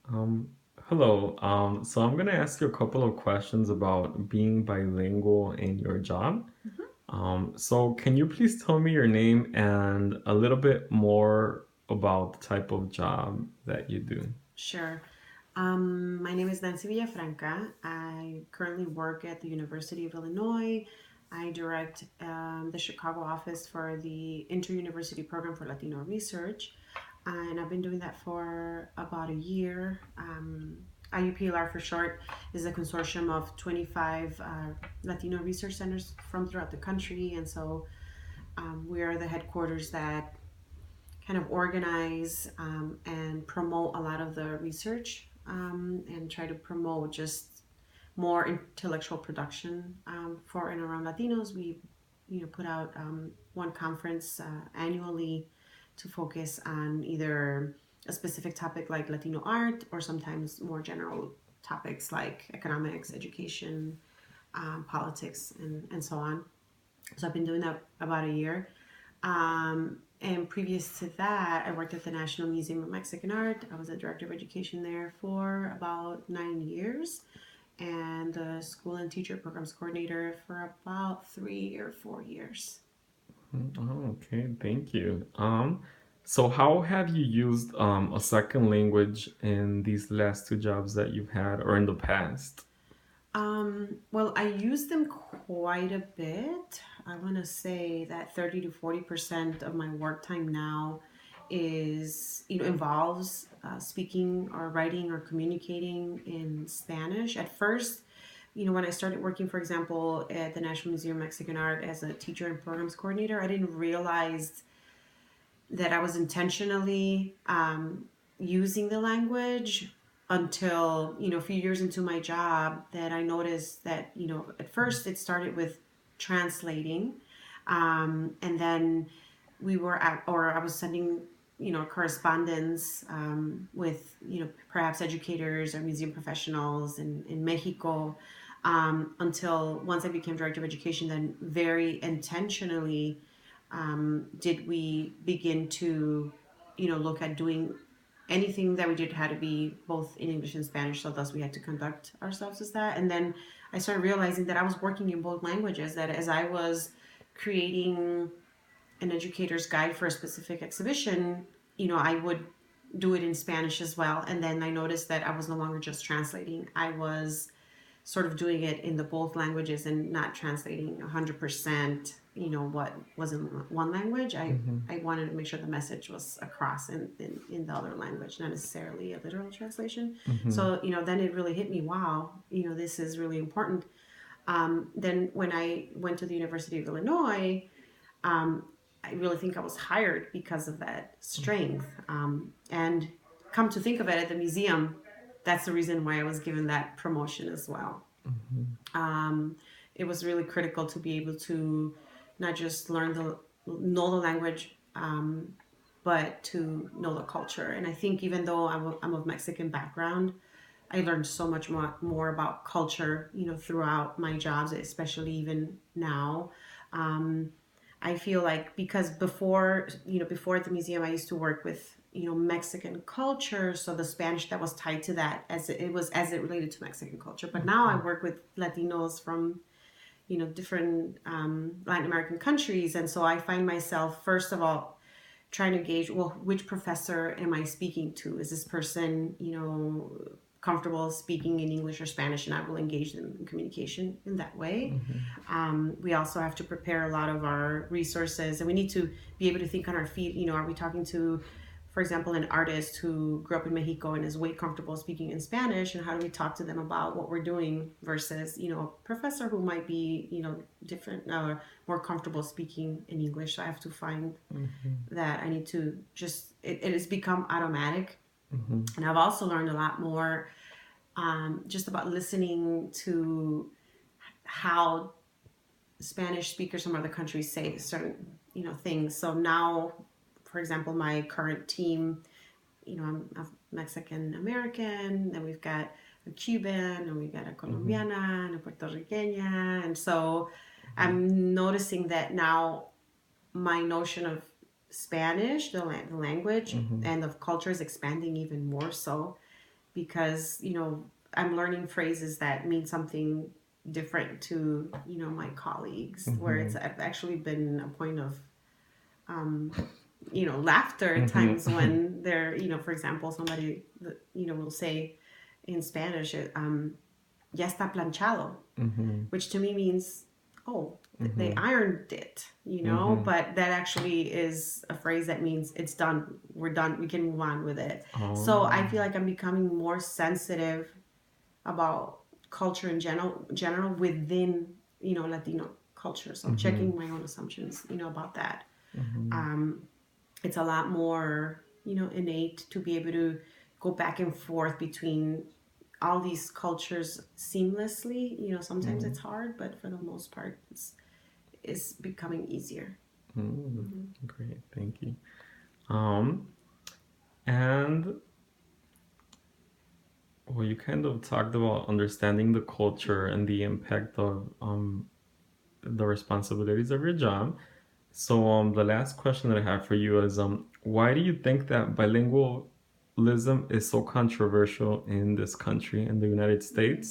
Um, Hello. So I'm gonna ask you a couple of questions about being bilingual in your job. Mhm. So can you please tell me your name and a little bit more about the type of job that you do? Sure. My name is Nancy Villafranca. I currently work at the University of Illinois. I direct the Chicago office for the Inter-University Program for Latino Research, and I've been doing that for about a year. IUPLR for short is a consortium of 25 Latino research centers from throughout the country, and so we are the headquarters that kind of organize and promote a lot of the research and try to promote just more intellectual production for and around Latinos. We, put out one conference annually to focus on either a specific topic like Latino art or sometimes more general topics like economics, education, politics, and so on. So I've been doing that about a year. And previous to that, I worked at the National Museum of Mexican Art. I was a director of education there for about 9 years, and the school and teacher programs coordinator for about 3 or 4 years. Oh, okay, thank you. So how have you used a second language in these last two jobs that you've had or in the past? Well, I use them quite a bit. I want to say that 30 to 40% of my work time now is, involves speaking or writing or communicating in Spanish. At first, when I started working, for example, at the National Museum of Mexican Art as a teacher and programs coordinator, I didn't realize that I was intentionally using the language until a few years into my job that I noticed that at first it started with translating, and then we were at or I was sending correspondence with perhaps educators or museum professionals in Mexico, until once I became director of education, then very intentionally did we begin to, look at doing anything that we did had to be both in English and Spanish. So thus we had to conduct ourselves as that. And then I started realizing that I was working in both languages. That as I was creating an educator's guide for a specific exhibition, I would do it in Spanish as well. And then I noticed that I was no longer just translating. I was sort of doing it in the both languages and not translating 100%, what was in one language. i Mm-hmm. i wanted to make sure the message was across in the other language, not necessarily a literal translation. Mm-hmm. So then it really hit me, wow, this is really important. Then when I went to the University of Illinois, um, I really think I was hired because of that strength. And come to think of it, at the museum, that's the reason why I was given that promotion as well. Mm-hmm. um, it was really critical to be able to not just know the language, but to know the culture. And I think even though I'm of Mexican background, I learned so much more about culture, throughout my jobs, especially even now. Um, I feel like because before at the museum, I used to work with, Mexican culture. So the Spanish that was tied to that as it related to Mexican culture. But now I work with Latinos from, different Latin American countries. And so I find myself, first of all, trying to gauge, well, which professor am I speaking to? Is this person, comfortable speaking in English or Spanish? And I will engage them in communication in that way. Mm-hmm. We also have to prepare a lot of our resources, and we need to be able to think on our feet. Are we talking to, for example, an artist who grew up in Mexico and is way comfortable speaking in Spanish, and how do we talk to them about what we're doing versus, a professor who might be, different, more comfortable speaking in English. So I have to find Mm-hmm. that I need to just, it has become automatic. Mm-hmm. And I've also learned a lot more just about listening to how Spanish speakers from other countries say certain, things. So now, for example, my current team, I'm Mexican American, then we've got a Cuban, and we've got a Mm-hmm. Colombiana, and a Puerto Riqueña. And so I'm noticing that now my notion of Spanish, the language, Mm-hmm. and of culture is expanding even more so. because, I'm learning phrases that mean something different to, my colleagues, where Mm-hmm. it's actually been a point of, laughter at times Mm-hmm. when they're, for example, somebody, will say in Spanish, ya está planchado, Mm-hmm. which to me means, oh, they Mm-hmm. ironed it, Mm-hmm. but that actually is a phrase that means it's done. We're done. We can move on with it. So Oh. I feel like I'm becoming more sensitive about culture in general within, Latino culture. So I'm Mm-hmm. checking my own assumptions, about that. Mm-hmm. Um, it's a lot more, innate to be able to go back and forth between all these cultures seamlessly. Sometimes Mm-hmm. it's hard, but for the most part, it's becoming easier. Mm. Hmm. Great, thank you. Um, and well, you kind of talked about understanding the culture and the impact of the responsibilities of your job. So the last question that I have for you is why do you think that bilingualism is so controversial in this country, in the United Hmm. States?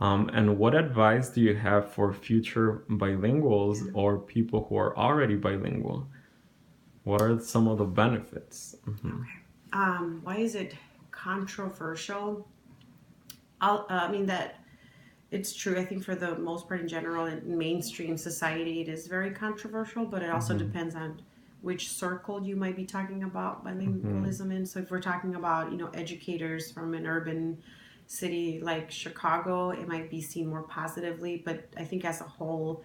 And what advice do you have for future bilinguals Yeah. or people who are already bilingual? What are some of the benefits? Mm-hmm. Okay. Why is it controversial? I mean that it's true. I think for the most part, in general, in mainstream society, it is very controversial. But it also Mm-hmm. depends on which circle you might be talking about Mm-hmm. bilingualism in. So if we're talking about, educators from an urban city like Chicago, it might be seen more positively. But I think as a whole,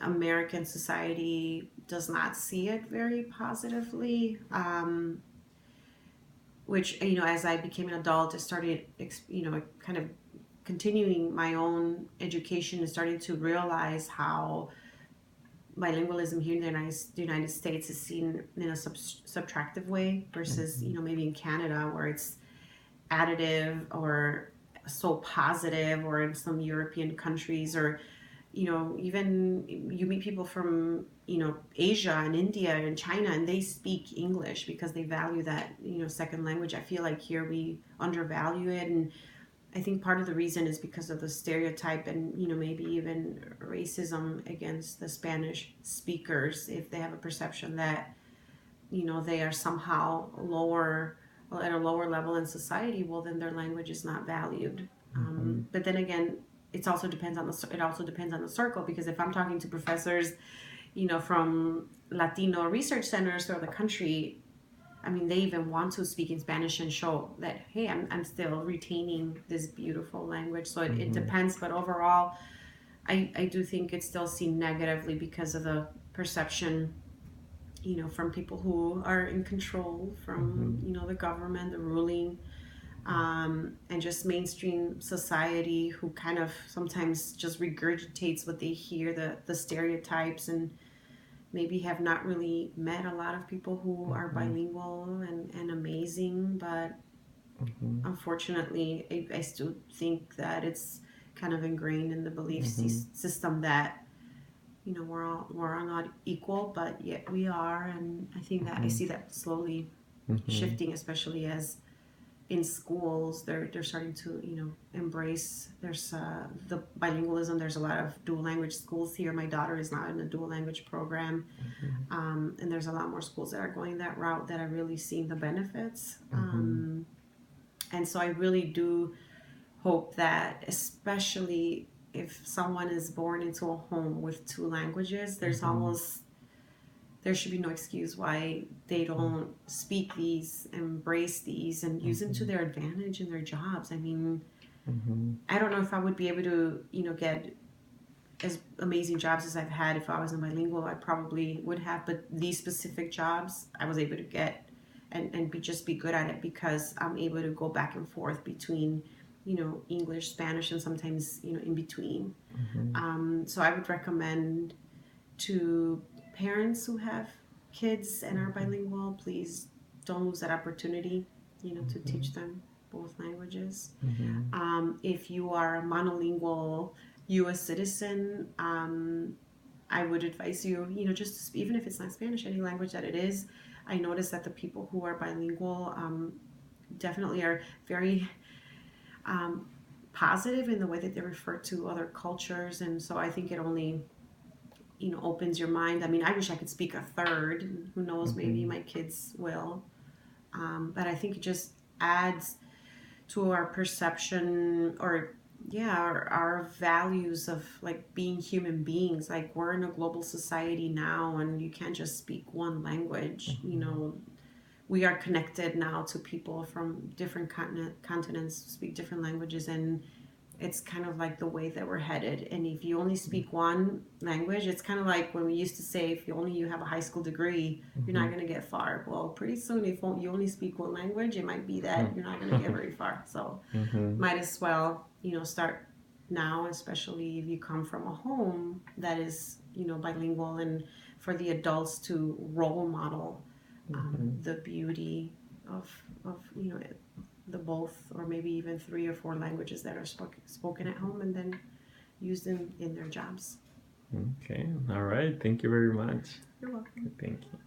American society does not see it very positively. Which, as I became an adult, I started, kind of continuing my own education and starting to realize how bilingualism here in the United States is seen in a subtractive way versus, Mm-hmm. maybe in Canada where it's additive or so positive, or in some European countries, or, even you meet people from, Asia and India and China, and they speak English because they value that, second language. I feel like here we undervalue it, and I think part of the reason is because of the stereotype and, maybe even racism against the Spanish speakers. If they have a perception that, they are somehow lower, well, at a lower level in society, well, then their language is not valued. Mm-hmm. But then again, it also depends on the circle, because if I'm talking to professors, from Latino research centers throughout the country, I mean, they even want to speak in Spanish and show that, hey, I'm still retaining this beautiful language. So it Mm-hmm. depends. But overall, I do think it's still seen negatively because of the perception, from people who are in control, Mm-hmm. from, the government, the ruling, and just mainstream society, who kind of sometimes just regurgitates what they hear, the stereotypes, and maybe have not really met a lot of people who are Mm-hmm. bilingual and amazing. But Mm-hmm. unfortunately, I still think that it's kind of ingrained in the belief Mm-hmm. system that, we're all not equal, but yet we are. And I think that I Mm-hmm. see that slowly Mm-hmm. shifting, especially as in schools they're starting to, embrace. There's the bilingualism. There's a lot of dual language schools here. My daughter is now in a dual language program, and there's a lot more schools that are going that route that are really seeing the benefits. Mm-hmm. And so I really do hope that, especially if someone is born into a home with two languages, Mm-hmm. there should be no excuse why they don't speak these, embrace these, and use them to Mm-hmm. their advantage in their jobs. I mean, Mm-hmm. I don't know if I would be able to, get as amazing jobs as I've had if I wasn't bilingual. I probably would have, but these specific jobs I was able to get and be good at it because I'm able to go back and forth between, English, Spanish, and sometimes, in between. Mm-hmm. So I would recommend to parents who have kids and are Mm-hmm. bilingual, please don't lose that opportunity, to Mm-hmm. teach them both languages. Mm-hmm. If you are a monolingual U.S. citizen, I would advise you, just even if it's not Spanish, any language that it is. I notice that the people who are bilingual definitely are very um, positive in the way that they refer to other cultures, and so I think it only opens your mind. I mean, I wish I could speak a third. Who knows? Maybe Mm-hmm. my kids will, but I think it just adds to our perception, or yeah, our values of like being human beings. Like, we're in a global society now, and you can't just speak one language. We are connected now to people from different continents, speak different languages, and it's kind of like the way that we're headed. And if you only speak one language, it's kind of like when we used to say, if you have a high school degree, you're Mm-hmm. not going to get far. Well, pretty soon, if you only speak one language, it might be that you're not going to get Mm-hmm. very far. So Mm-hmm. might as well, start now, especially if you come from a home that is, bilingual, and for the adults to role model the beauty of of the both, or maybe even three or four languages that are spoken at home, and then use them in their jobs. Okay. All right. Thank you very much. You're welcome. Thank you.